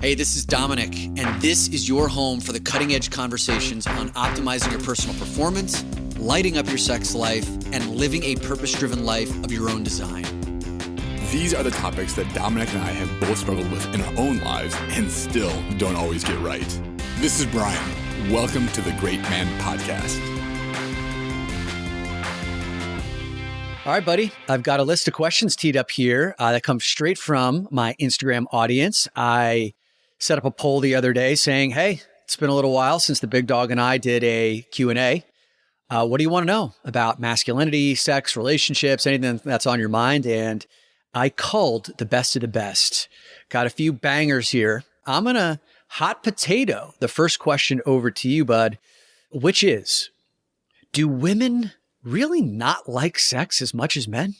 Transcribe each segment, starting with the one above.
Hey, this is Dominick, and this is your home for the cutting-edge conversations on optimizing your personal performance, lighting up your sex life, and living a purpose-driven life of your own design. These are the topics that Dominick and I have both struggled with in our own lives and still don't always get right. This is Bryan. Welcome to the Great Man Podcast. All right, buddy. I've got a list of questions teed up here that comes straight from my Instagram audience. I set up a poll the other day saying, hey, it's been a little while since the big dog and I did a Q&A. What do you want to know about masculinity, sex, relationships, anything that's on your mind? And I culled the best of the best. Got a few bangers here. I'm going to hot potato the first question over to you, bud, which is, do women really not like sex as much as men?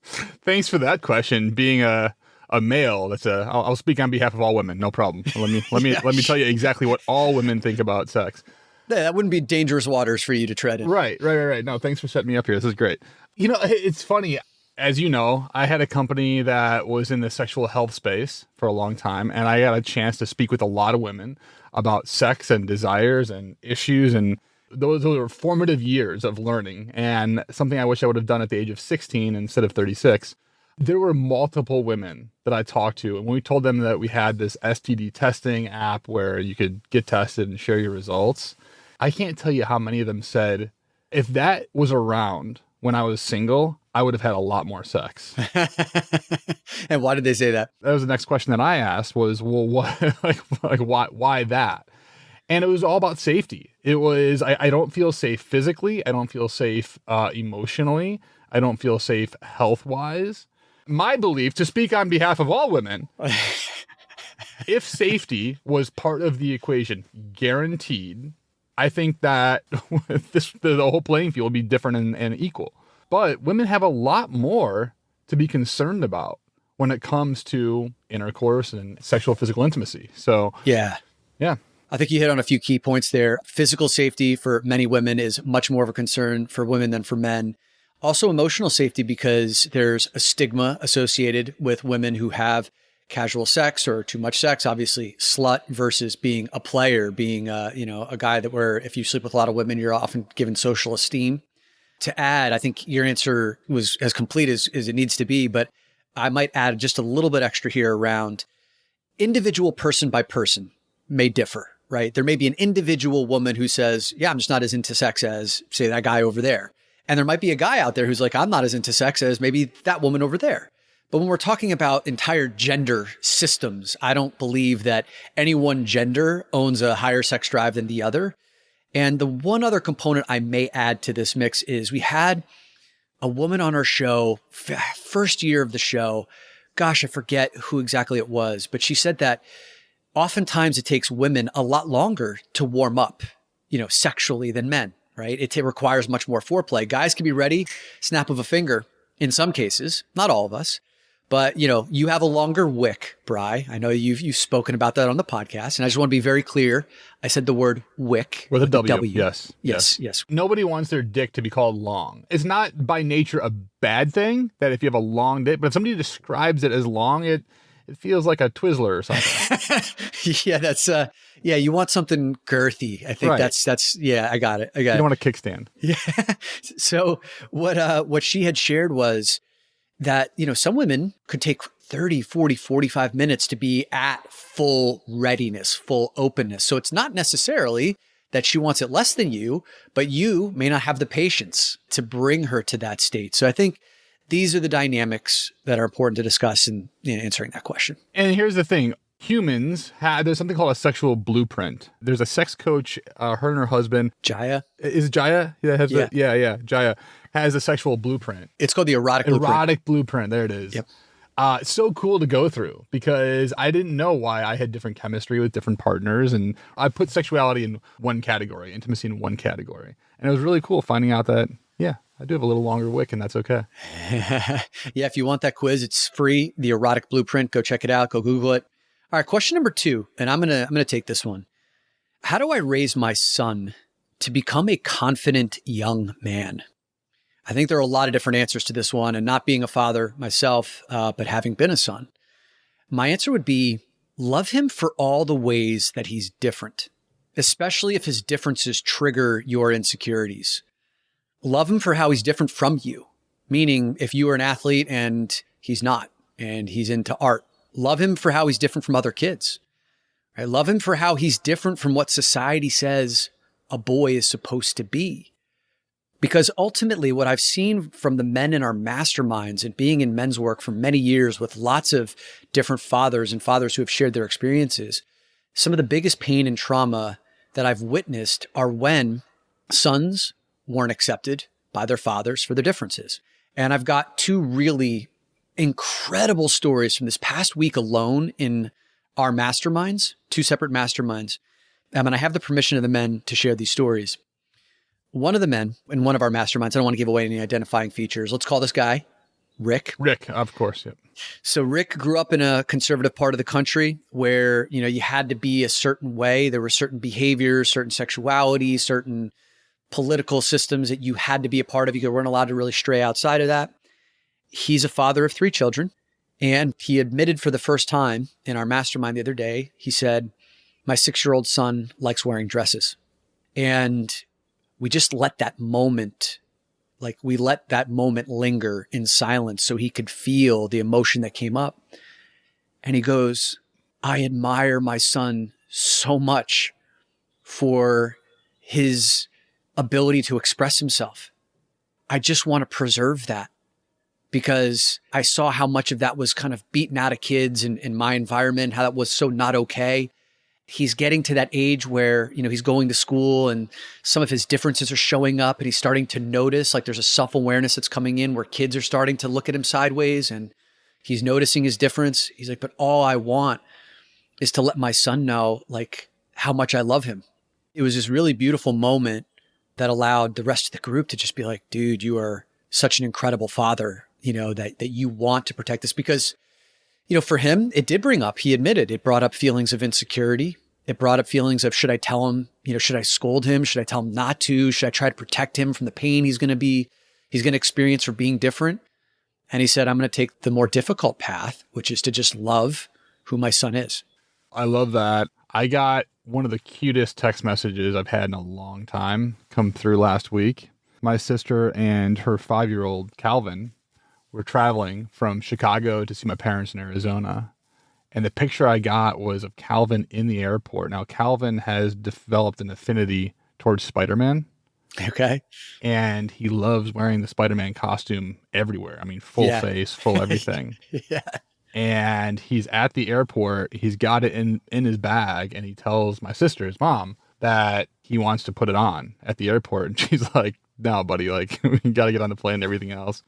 Thanks for that question. Being a male, I'll speak on behalf of all women. No problem. Let me tell you exactly what all women think about sex. That wouldn't be dangerous waters for you to tread in. Right. No, thanks for setting me up here. This is great. You know, it's funny. As you know, I had a company that was in the sexual health space for a long time, and I got a chance to speak with a lot of women about sex and desires and issues, and those were formative years of learning, and something I wish I would have done at the age of 16 instead of 36. There were multiple women that I talked to, and when we told them that we had this STD testing app where you could get tested and share your results, I can't tell you how many of them said, if that was around when I was single, I would have had a lot more sex. And why did they say that? That was the next question that I asked was, well, what, why that? And it was all about safety. It was, I don't feel safe physically. I don't feel safe emotionally. I don't feel safe health-wise. My belief, to speak on behalf of all women, if safety was part of the equation, guaranteed, I think that the whole playing field would be different and equal. But women have a lot more to be concerned about when it comes to intercourse and sexual physical intimacy. So yeah. I think you hit on a few key points there. Physical safety for many women is much more of a concern for women than for men. Also emotional safety, because there's a stigma associated with women who have casual sex or too much sex, obviously slut versus being a player, being a guy that where if you sleep with a lot of women, you're often given social esteem. To add, I think your answer was as complete as it needs to be, but I might add just a little bit extra here around individual person by person may differ, right? There may be an individual woman who says, yeah, I'm just not as into sex as, say, that guy over there. And there might be a guy out there who's like, I'm not as into sex as maybe that woman over there. But when we're talking about entire gender systems, I don't believe that any one gender owns a higher sex drive than the other. And the one other component I may add to this mix is we had a woman on our show, first year of the show. Gosh, I forget who exactly it was, but she said that oftentimes it takes women a lot longer to warm up, sexually than men, right? It requires much more foreplay. Guys can be ready, snap of a finger in some cases, not all of us. But, you have a longer wick, Bri. I know you've spoken about that on the podcast. And I just want to be very clear. I said the word wick. With a W. Yes. Nobody wants their dick to be called long. It's not by nature a bad thing that if you have a long dick, but if somebody describes it as long, it feels like a Twizzler or something. Yeah, you want something girthy. I think right. that's I got it. You don't want a kickstand. Yeah. So what she had shared was that, some women could take 30, 40, 45 minutes to be at full readiness, full openness. So it's not necessarily that she wants it less than you, but you may not have the patience to bring her to that state. So I think these are the dynamics that are important to discuss in answering that question. And here's the thing. Humans there's something called a sexual blueprint. There's a sex coach, her and her husband. Jaya? Is it Jaya? Yeah. Jaya has a sexual blueprint. It's called the erotic blueprint. Erotic blueprint. There it is. Yep. It's so cool to go through because I didn't know why I had different chemistry with different partners. And I put sexuality in one category, intimacy in one category. And it was really cool finding out that, I do have a little longer wick and that's okay. Yeah. If you want that quiz, it's free. The erotic blueprint. Go check it out. Go Google it. All right. Question number 2. And I'm going to take this one. How do I raise my son to become a confident young man? I think there are a lot of different answers to this one, and not being a father myself, but having been a son. My answer would be Love him for all the ways that he's different, especially if his differences trigger your insecurities. Love him for how he's different from you, meaning if you are an athlete and he's not, and he's into art, love him for how he's different from other kids. Right? Love him for how he's different from what society says a boy is supposed to be. Because ultimately, what I've seen from the men in our masterminds and being in men's work for many years with lots of different fathers and fathers who have shared their experiences, some of the biggest pain and trauma that I've witnessed are when sons weren't accepted by their fathers for their differences. And I've got two really incredible stories from this past week alone in our masterminds, two separate masterminds. And I have the permission of the men to share these stories. One of the men in one of our masterminds, I don't want to give away any identifying features. Let's call this guy Rick. Rick, of course. Yep. So Rick grew up in a conservative part of the country where, you had to be a certain way. There were certain behaviors, certain sexuality, certain political systems that you had to be a part of. You weren't allowed to really stray outside of that. He's a father of 3 children. And he admitted for the first time in our mastermind the other day, he said, my 6-year-old son likes wearing dresses. And we just let that moment, linger in silence so he could feel the emotion that came up. And he goes, I admire my son so much for his ability to express himself. I just want to preserve that because I saw how much of that was kind of beaten out of kids in my environment, how that was so not okay. He's getting to that age where, he's going to school and some of his differences are showing up and he's starting to notice like there's a self-awareness that's coming in where kids are starting to look at him sideways and he's noticing his difference. He's like, but all I want is to let my son know like how much I love him. It was this really beautiful moment that allowed the rest of the group to just be like, dude, you are such an incredible father, that you want to protect this because for him, it did bring up, he admitted, it brought up feelings of insecurity. It brought up feelings of, should I tell him, should I scold him? Should I tell him not to? Should I try to protect him from the pain he's going to experience for being different? And he said, I'm going to take the more difficult path, which is to just love who my son is. I love that. I got one of the cutest text messages I've had in a long time come through last week. My sister and her 5-year-old Calvin were traveling from Chicago to see my parents in Arizona. And the picture I got was of Calvin in the airport. Now, Calvin has developed an affinity towards Spider-Man. Okay. And he loves wearing the Spider-Man costume everywhere. I mean, full face, full everything. Yeah. And he's at the airport. He's got it in his bag. And he tells my sister, his mom, that he wants to put it on at the airport. And she's like, no, buddy, like, we got to get on the plane and everything else.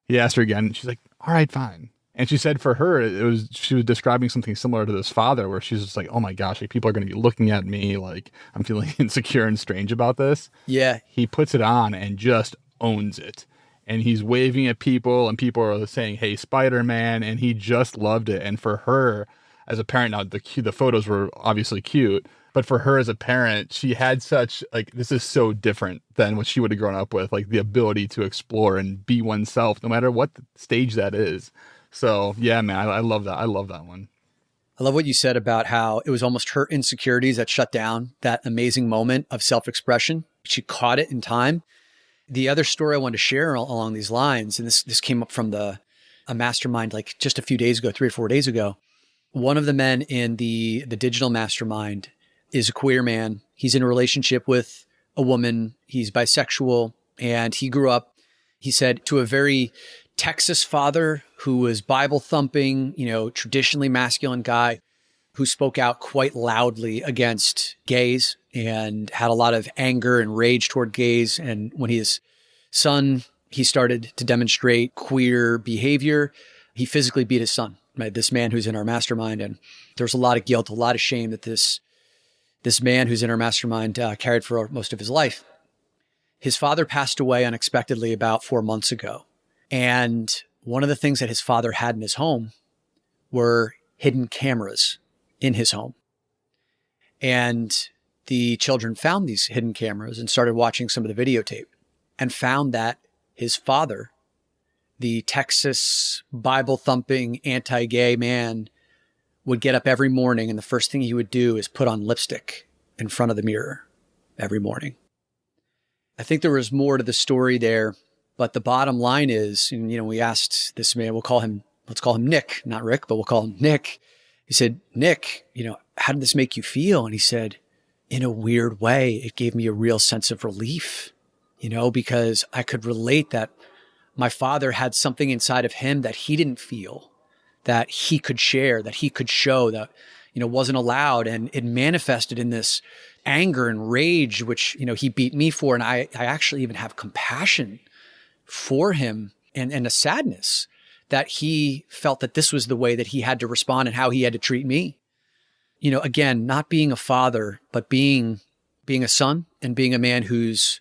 He asked her again, and she's like, all right, fine. And she said for her, she was describing something similar to this father where she's just like, oh my gosh, like people are going to be looking at me like I'm feeling insecure and strange about this. Yeah. He puts it on and just owns it. And he's waving at people and people are saying, hey, Spider-Man. And he just loved it. And for her as a parent, now the photos were obviously cute, but for her as a parent, she had such like, this is so different than what she would have grown up with, like the ability to explore and be oneself, no matter what stage that is. So yeah, man, I love that. I love that one. I love what you said about how it was almost her insecurities that shut down that amazing moment of self-expression. She caught it in time. The other story I wanted to share along these lines, and this came up from a mastermind like just a few days ago, 3 or 4 days ago. One of the men in the digital mastermind is a queer man. He's in a relationship with a woman. He's bisexual. And he grew up, he said, to a very Texas father who was Bible thumping, traditionally masculine guy who spoke out quite loudly against gays and had a lot of anger and rage toward gays. And when his son, he started to demonstrate queer behavior, he physically beat his son, right? This man who's in our mastermind. And there's a lot of guilt, a lot of shame that this man who's in our mastermind carried for most of his life. His father passed away unexpectedly about 4 months ago. And one of the things that his father had in his home were hidden cameras in his home. And the children found these hidden cameras and started watching some of the videotape and found that his father, the Texas Bible thumping anti-gay man, would get up every morning and the first thing he would do is put on lipstick in front of the mirror every morning. I think there was more to the story there, but the bottom line is, and we asked this man, let's call him Nick, not Rick, but we'll call him Nick. He said, Nick, how did this make you feel? And he said, in a weird way, it gave me a real sense of relief, because I could relate that my father had something inside of him that he didn't feel, that he could share, that he could show, that, wasn't allowed. And it manifested in this anger and rage, which, he beat me for. And I actually even have compassion for him and a sadness that he felt that this was the way that he had to respond and how he had to treat me. Again, not being a father, but being a son and being a man who's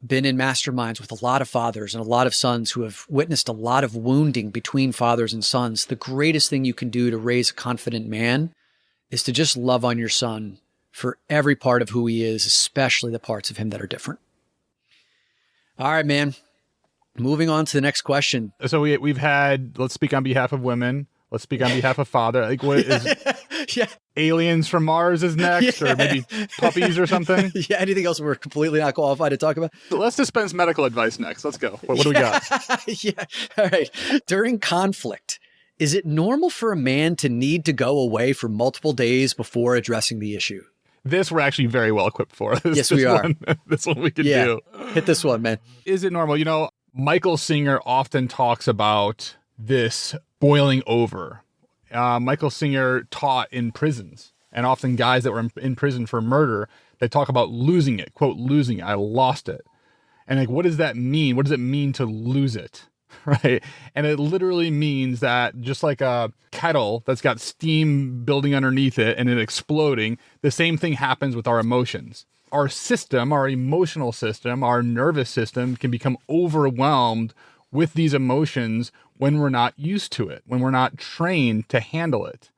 been in masterminds with a lot of fathers and a lot of sons who have witnessed a lot of wounding between fathers and sons. The greatest thing you can do to raise a confident man is to just love on your son for every part of who he is, especially the parts of him that are different. All right, man. Moving on to the next question. So we've had, let's speak on behalf of women. Let's speak on behalf of father. Like, what is aliens from Mars is next, or maybe puppies or something? Yeah, anything else we're completely not qualified to talk about? So let's dispense medical advice next. Let's go. What do we got? Yeah. All right. During conflict, is it normal for a man to need to go away for multiple days before addressing the issue? This we're actually very well equipped for. Yes, we are. This one we can do. Hit this one, man. Is it normal? Michael Singer often talks about this boiling over. Michael Singer taught in prisons, and often guys that were in prison for murder, they talk about losing it, quote, losing it. I lost it. And what does that mean? What does it mean to lose it? Right. And it literally means that just like a kettle that's got steam building underneath it and it exploding, the same thing happens with our emotions. Our system, our emotional system, our nervous system can become overwhelmed with these emotions when we're not used to it, when we're not trained to handle it.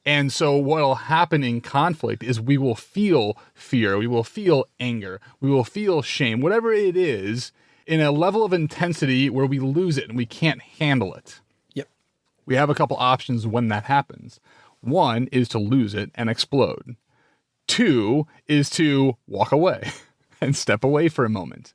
And so what will happen in conflict is we will feel fear, we will feel anger, we will feel shame, whatever it is, in a level of intensity where we lose it and we can't handle it. Yep. We have a couple options when that happens. One is to lose it and explode. Two is to walk away and step away for a moment.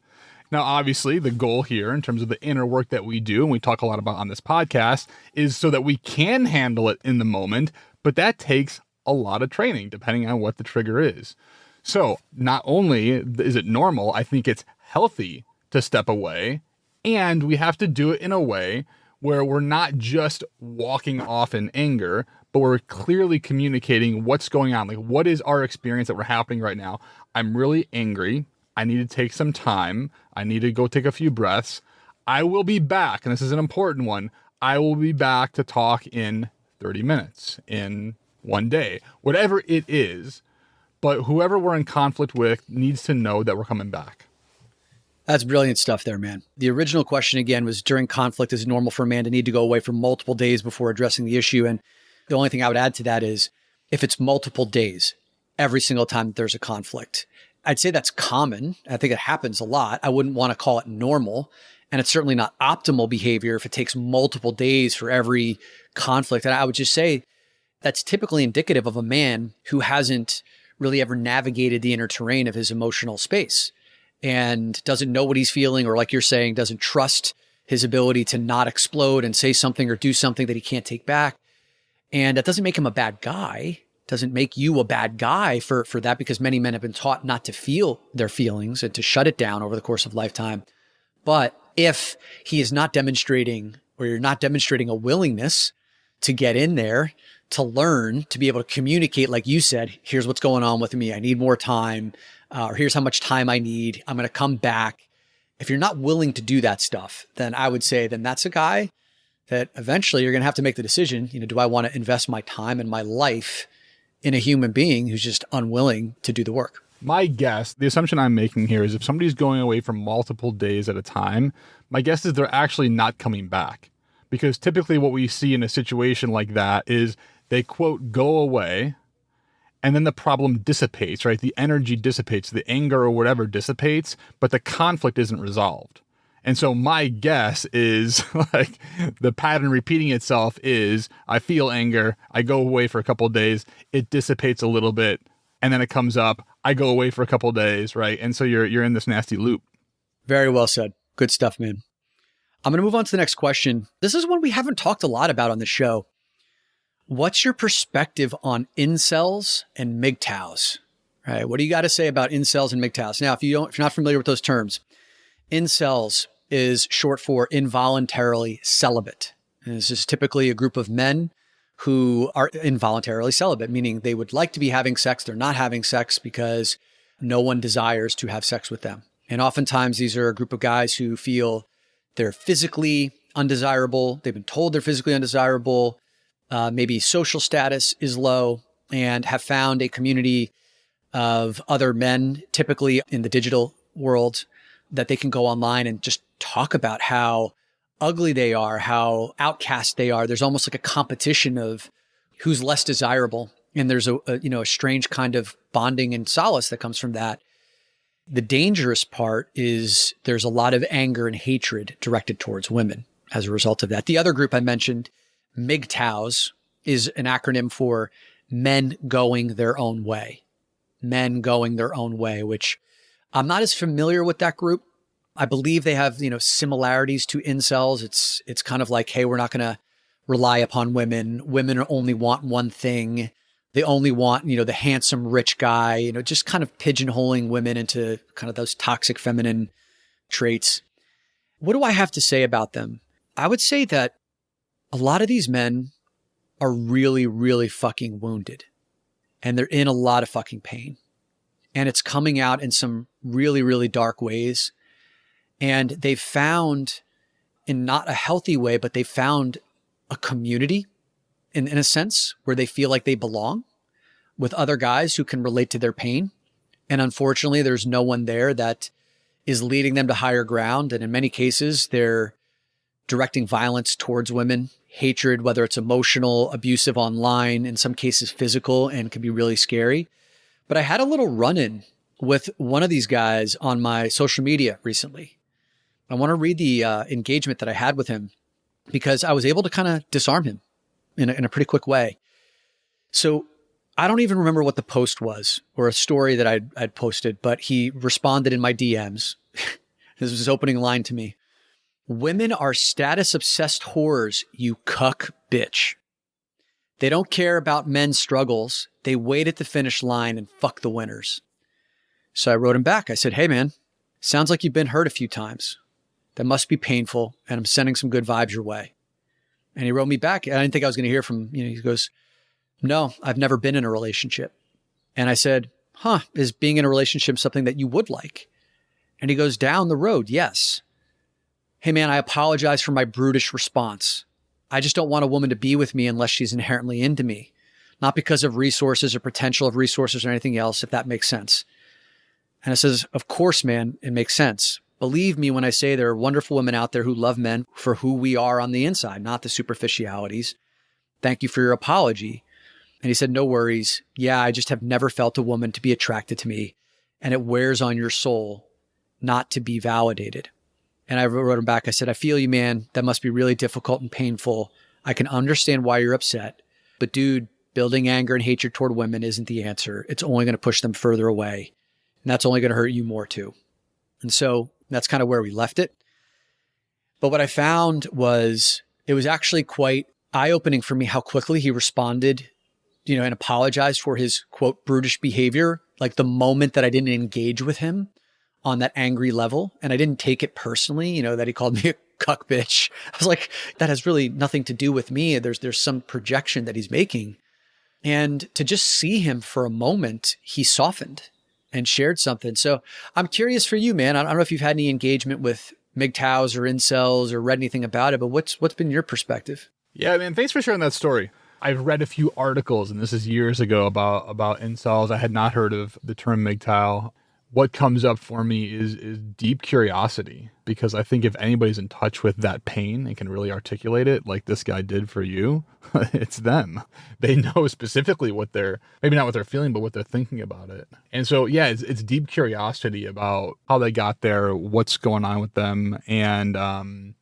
Now, obviously, the goal here in terms of the inner work that we do, and we talk a lot about on this podcast, is so that we can handle it in the moment, but that takes a lot of training depending on what the trigger is. So not only is it normal, I think it's healthy to step away, and we have to do it in a way where we're not just walking off in anger, but we're clearly communicating what's going on. Like, what is our experience that we're happening right now? I'm really angry. I need to take some time. I need to go take a few breaths. I will be back, and this is an important one. I will be back to talk in 30 minutes, in one day, whatever it is. But whoever we're in conflict with needs to know that we're coming back. That's brilliant stuff there, man. The original question again was, during conflict, is it normal for a man to need to go away for multiple days before addressing the issue? And the only thing I would add to that is, if it's multiple days, every single time that there's a conflict, I'd say that's common. I think it happens a lot. I wouldn't want to call it normal. And it's certainly not optimal behavior if it takes multiple days for every conflict. And I would just say that's typically indicative of a man who hasn't really ever navigated the inner terrain of his emotional space and doesn't know what he's feeling, or like you're saying, doesn't trust his ability to not explode and say something or do something that he can't take back. And that doesn't make him a bad guy. Doesn't make you a bad guy for that, because many men have been taught not to feel their feelings and to shut it down over the course of lifetime. But if he is not demonstrating, or you're not demonstrating a willingness to get in there, to learn, to be able to communicate, like you said, here's what's going on with me. I need more time, or here's how much time I need. I'm going to come back. If you're not willing to do that stuff, then I would say then that's a guy that eventually you're going to have to make the decision, do I want to invest my time and my life in a human being who's just unwilling to do the work? My guess, the assumption I'm making here is if somebody's going away for multiple days at a time, my guess is they're actually not coming back. Because typically what we see in a situation like that is they, quote, go away, and then the problem dissipates, right? The energy dissipates, the anger or whatever dissipates, but the conflict isn't resolved. And so my guess is like the pattern repeating itself is I feel anger. I go away for a couple of days. It dissipates a little bit. And then it comes up. I go away for a couple of days. Right. And so you're in this nasty loop. Very well said. Good stuff, man. I'm going to move on to the next question. This is one we haven't talked a lot about on the show. What's your perspective on incels and MGTOWs? Right. What do you got to say about incels and MGTOWs? Now, if you're not familiar with those terms, incels is short for involuntarily celibate. And this is typically a group of men who are involuntarily celibate, meaning they would like to be having sex. They're not having sex because no one desires to have sex with them. And oftentimes these are a group of guys who feel they're physically undesirable. They've been told they're physically undesirable. Maybe social status is low, and have found a community of other men, typically in the digital world, that they can go online and just talk about how ugly they are, how outcast they are. There's almost like a competition of who's less desirable. And there's a strange kind of bonding and solace that comes from that. The dangerous part is there's a lot of anger and hatred directed towards women as a result of that. The other group I mentioned, MGTOWs, is an acronym for men going their own way. Men going their own way, which I'm not as familiar with that group. I believe they have, similarities to incels. It's kind of like, hey, we're not going to rely upon women. Women only want one thing. They only want, the handsome rich guy, just kind of pigeonholing women into kind of those toxic feminine traits. What do I have to say about them? I would say that a lot of these men are really, really fucking wounded, and they're in a lot of fucking pain, and it's coming out in some really, really dark ways. And they've found, in not a healthy way, but they found a community in a sense where they feel like they belong with other guys who can relate to their pain. And unfortunately, there's no one there that is leading them to higher ground. And in many cases, they're directing violence towards women, hatred, whether it's emotional, abusive online, in some cases physical, and can be really scary. But I had a little run-in with one of these guys on my social media recently. I want to read the engagement that I had with him because I was able to kind of disarm him in a pretty quick way. So I don't even remember what the post was or a story that I'd posted, but he responded in my DMs. This was his opening line to me. Women are status-obsessed whores, you cuck bitch. They don't care about men's struggles. They wait at the finish line and fuck the winners. So I wrote him back. I said, hey man, sounds like you've been hurt a few times. That must be painful, and I'm sending some good vibes your way. And he wrote me back. I didn't think I was going to hear from, he goes, no, I've never been in a relationship. And I said, is being in a relationship something that you would like? And he goes, down the road, yes. Hey man, I apologize for my brutish response. I just don't want a woman to be with me unless she's inherently into me. Not because of resources or potential of resources or anything else, if that makes sense. And I says, of course, man, it makes sense. Believe me when I say there are wonderful women out there who love men for who we are on the inside, not the superficialities. Thank you for your apology. And he said, no worries. Yeah, I just have never felt a woman to be attracted to me. And it wears on your soul not to be validated. And I wrote him back. I said, I feel you, man. That must be really difficult and painful. I can understand why you're upset. But dude, building anger and hatred toward women isn't the answer. It's only going to push them further away. And that's only going to hurt you more too. And so that's kind of where we left it. But what I found was it was actually quite eye-opening for me how quickly he responded, and apologized for his, quote, brutish behavior. Like the moment that I didn't engage with him on that angry level, and I didn't take it personally, that he called me a cuck bitch. I was like, that has really nothing to do with me. There's some projection that he's making. And to just see him for a moment, he softened and shared something. So I'm curious for you, man. I don't know if you've had any engagement with MGTOWs or incels or read anything about it, but what's been your perspective? Yeah, man, thanks for sharing that story. I've read a few articles, and this is years ago, about incels. I had not heard of the term MGTOW. what comes up for me is deep curiosity, because I think if anybody's in touch with that pain and can really articulate it like this guy did for you, it's them. They know specifically what they're, maybe not what they're feeling, but what they're thinking about it. And so, yeah, it's deep curiosity about how they got there, what's going on with them, and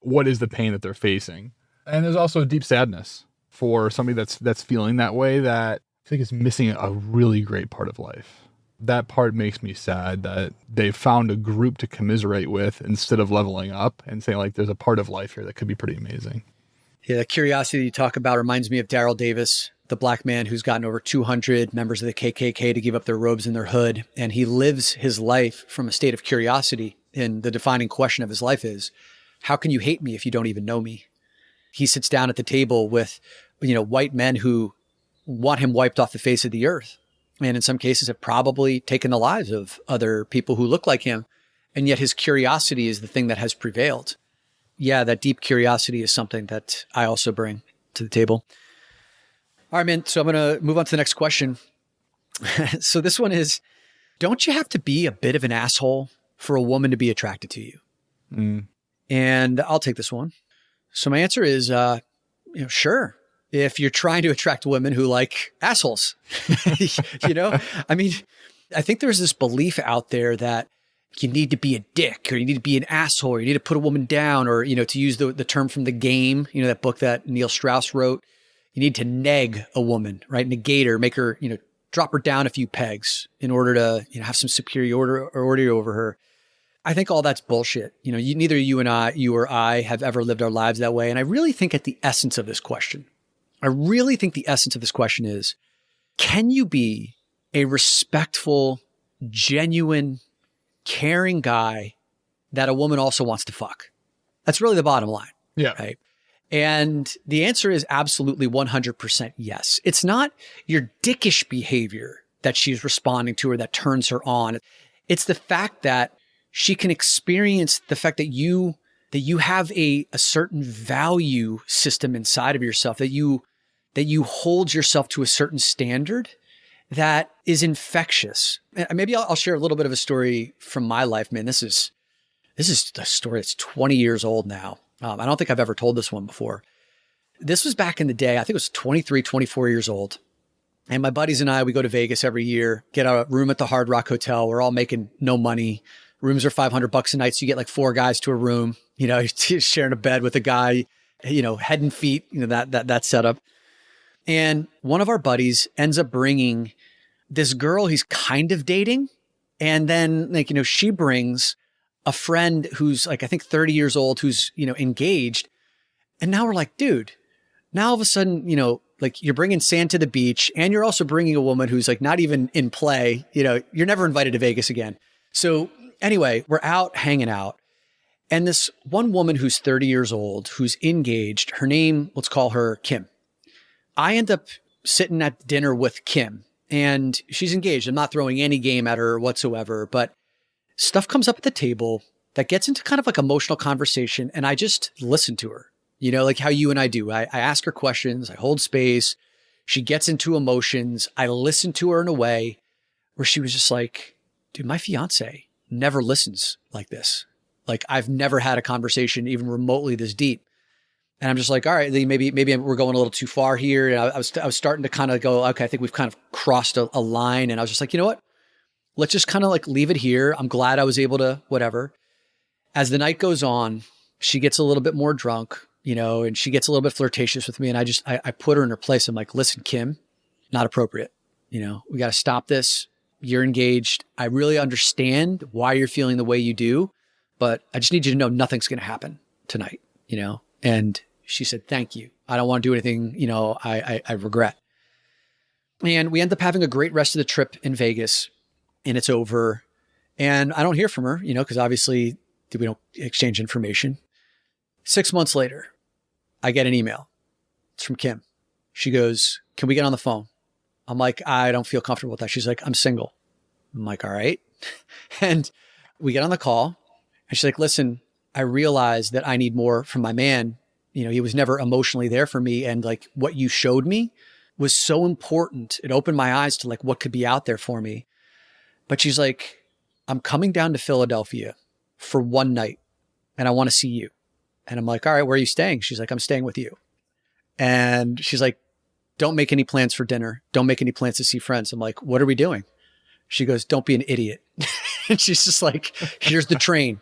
what is the pain that they're facing. And there's also deep sadness for somebody that's feeling that way, that I think is missing a really great part of life. That part makes me sad that they found a group to commiserate with instead of leveling up and saying, like, there's a part of life here that could be pretty amazing. Yeah, the curiosity you talk about reminds me of Daryl Davis, the black man who's gotten over 200 members of the KKK to give up their robes and their hood. And he lives his life from a state of curiosity. And the defining question of his life is, how can you hate me if you don't even know me? He sits down at the table with, white men who want him wiped off the face of the earth. And in some cases have probably taken the lives of other people who look like him. And yet his curiosity is the thing that has prevailed. Yeah, that deep curiosity is something that I also bring to the table. All right, man. So I'm going to move on to the next question. So this one is, don't you have to be a bit of an asshole for a woman to be attracted to you? And I'll take this one. So my answer is, sure. If you're trying to attract women who like assholes, I mean, I think there's this belief out there that you need to be a dick, or you need to be an asshole, or you need to put a woman down, or, to use the term from The Game, that book that Neil Strauss wrote, you need to neg a woman, right? Negate her, make her, drop her down a few pegs in order to, have some superiority over her. I think all that's bullshit. Neither you or I have ever lived our lives that way. And I really think at the essence of this question, is, can you be a respectful, genuine, caring guy that a woman also wants to fuck? That's really the bottom line. Yeah. Right. And the answer is absolutely 100% yes. It's not your dickish behavior that she's responding to or that turns her on. It's the fact that she can experience the fact that you have a certain value system inside of yourself, that you hold yourself to a certain standard that is infectious. And maybe I'll share a little bit of a story from my life, man. This is a story that's 20 years old now. I don't think I've ever told this one before. This was back in the day. I think it was 23, 24 years old. And my buddies and I, we go to Vegas every year, get a room at the Hard Rock Hotel. We're all making no money. Rooms are $500 a night. So you get like 4 guys to a room, you're sharing a bed with a guy, head and feet, that setup. And one of our buddies ends up bringing this girl he's kind of dating. And then she brings a friend who's like, I think 30 years old, who's, engaged. And now we're like, dude, now all of a sudden, like you're bringing sand to the beach, and you're also bringing a woman who's like not even in play, you're never invited to Vegas again. So anyway, we're out hanging out. And this one woman who's 30 years old, who's engaged, her name, let's call her Kim. I end up sitting at dinner with Kim, and she's engaged. I'm not throwing any game at her whatsoever, but stuff comes up at the table that gets into kind of like emotional conversation. And I just listen to her, like how you and I do. I ask her questions. I hold space. She gets into emotions. I listen to her in a way where she was just like, dude, my fiance never listens like this. Like I've never had a conversation even remotely this deep. And I'm just like, all right, maybe we're going a little too far here. And I was starting to kind of go, okay, I think we've kind of crossed a line. And I was just like, you know what? Let's just kind of like leave it here. I'm glad I was able to whatever. As the night goes on, she gets a little bit more drunk, and she gets a little bit flirtatious with me. And I put her in her place. I'm like, listen, Kim, not appropriate. We got to stop this. You're engaged. I really understand why you're feeling the way you do, but I just need you to know nothing's going to happen tonight, And she said, thank you. I don't want to do anything, I regret. And we end up having a great rest of the trip in Vegas, and it's over. And I don't hear from her, because obviously we don't exchange information. 6 months later, I get an email. It's from Kim. She goes, can we get on the phone? I'm like, I don't feel comfortable with that. She's like, I'm single. I'm like, all right. And we get on the call, and she's like, listen, I realized that I need more from my man. He was never emotionally there for me. And like what you showed me was so important. It opened my eyes to like what could be out there for me. But she's like, I'm coming down to Philadelphia for one night and I want to see you. And I'm like, all right, where are you staying? She's like, I'm staying with you. And she's like, don't make any plans for dinner. Don't make any plans to see friends. I'm like, what are we doing? She goes, don't be an idiot. And she's just like, here's the train.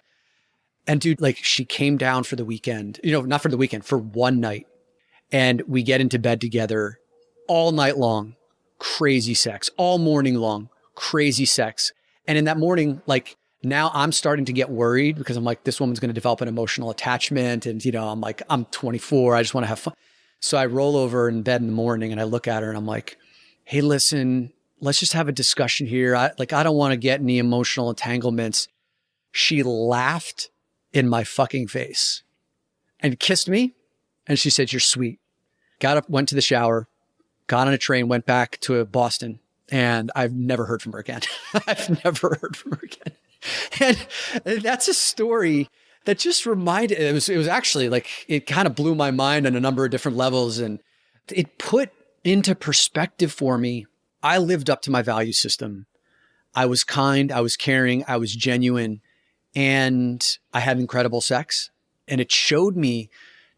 And dude, like she came down for the weekend, not for the weekend, for one night. And we get into bed together all night long, crazy sex, all morning long, crazy sex. And in that morning, like now I'm starting to get worried because I'm like, this woman's going to develop an emotional attachment. And, I'm like, I'm 24. I just want to have fun. So I roll over in bed in the morning and I look at her and I'm like, hey, listen, let's just have a discussion here. I don't want to get any emotional entanglements. She laughed in my fucking face and kissed me. And she said, you're sweet. Got up, went to the shower, got on a train, went back to Boston. And I've never heard from her again. I've never heard from her again. And that's a story that just reminded, it was actually like, it kind of blew my mind on a number of different levels. And it put into perspective for me, I lived up to my value system. I was kind, I was caring, I was genuine, and I had incredible sex. And it showed me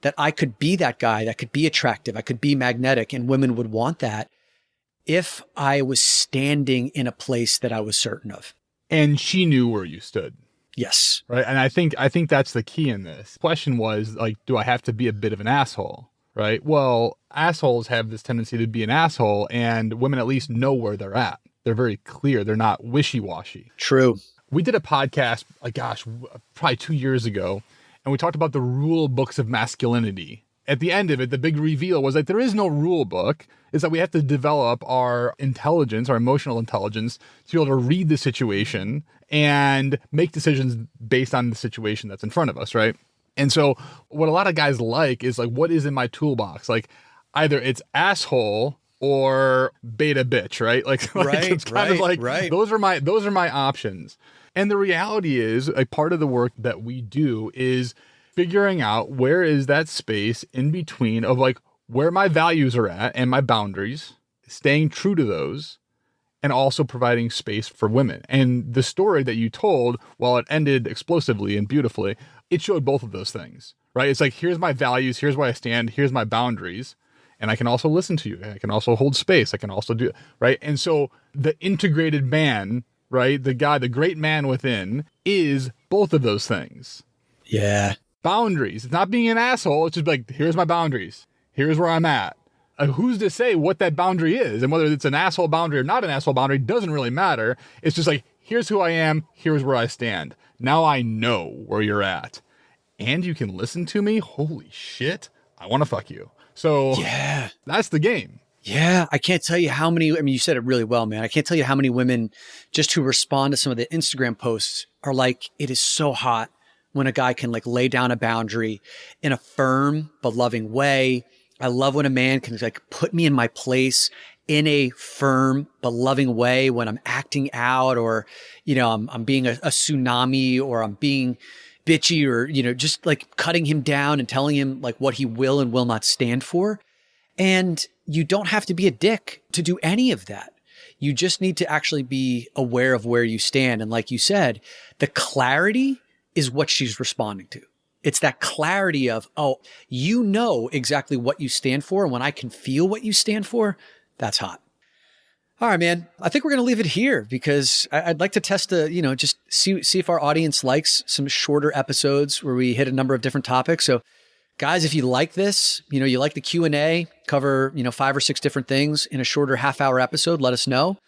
that I could be that guy, that could be attractive, I could be magnetic, and women would want that if I was standing in a place that I was certain of. And she knew where you stood. Yes. Right. And I think that's the key in this. The question was like, do I have to be a bit of an asshole? Right. Well, assholes have this tendency to be an asshole, and women at least know where they're at. They're very clear. They're not wishy-washy. True. We did a podcast, probably 2 years ago, and we talked about the rule books of masculinity. At the end of it, the big reveal was that there is no rule book. It's that we have to develop our intelligence, our emotional intelligence, to be able to read the situation and make decisions based on the situation that's in front of us, right? And so what a lot of guys like is like, what is in my toolbox? Like either it's asshole or beta bitch, right? Like it's kind of like, those are my options. And the reality is a part of the work that we do is figuring out where is that space in between of like where my values are at and my boundaries, staying true to those, and also providing space for women. And the story that you told, while it ended explosively and beautifully, it showed both of those things, right? It's like, here's my values, here's where I stand, here's my boundaries, and I can also listen to you. I can also hold space. I can also do, right? And so the integrated man, right? The guy, the great man within is both of those things. Yeah. Boundaries. It's not being an asshole. It's just like, here's my boundaries. Here's where I'm at. Who's to say what that boundary is? And whether it's an asshole boundary or not an asshole boundary doesn't really matter. It's just like, here's who I am. Here's where I stand. Now I know where you're at. And you can listen to me. Holy shit. I want to fuck you. So yeah, that's the game. Yeah. I can't tell you how many, you said it really well, man. I can't tell you how many women just who respond to some of the Instagram posts are like, it is so hot when a guy can like lay down a boundary in a firm but loving way. I love when a man can like put me in my place in a firm but loving way when I'm acting out, or, I'm being a tsunami, or I'm being bitchy, or, just like cutting him down and telling him like what he will and will not stand for. And you don't have to be a dick to do any of that. You just need to actually be aware of where you stand. And like you said, the clarity is what she's responding to. It's that clarity of, oh, you know exactly what you stand for. And when I can feel what you stand for, that's hot. All right, man. I think we're going to leave it here because I'd like to test just see if our audience likes some shorter episodes where we hit a number of different topics. So guys, if you like this, you like the Q&A, cover, 5 or 6 different things in a shorter half-hour episode, let us know.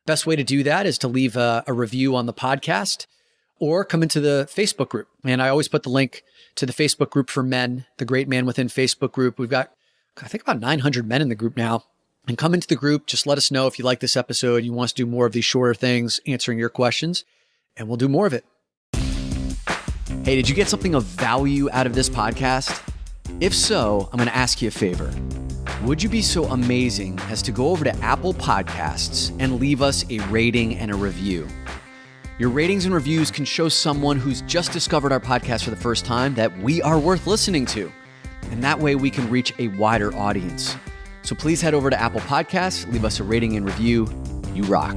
Best way to do that is to leave a review on the podcast or come into the Facebook group. And I always put the link to the Facebook group for men, the Great Man Within Facebook group. We've got, I think, about 900 men in the group now. And come into the group. Just let us know if you like this episode, you want us to do more of these shorter things, answering your questions, and we'll do more of it. Hey, did you get something of value out of this podcast? If so, I'm going to ask you a favor. Would you be so amazing as to go over to Apple Podcasts and leave us a rating and a review? Your ratings and reviews can show someone who's just discovered our podcast for the first time that we are worth listening to. And that way we can reach a wider audience. So please head over to Apple Podcasts, leave us a rating and review. You rock.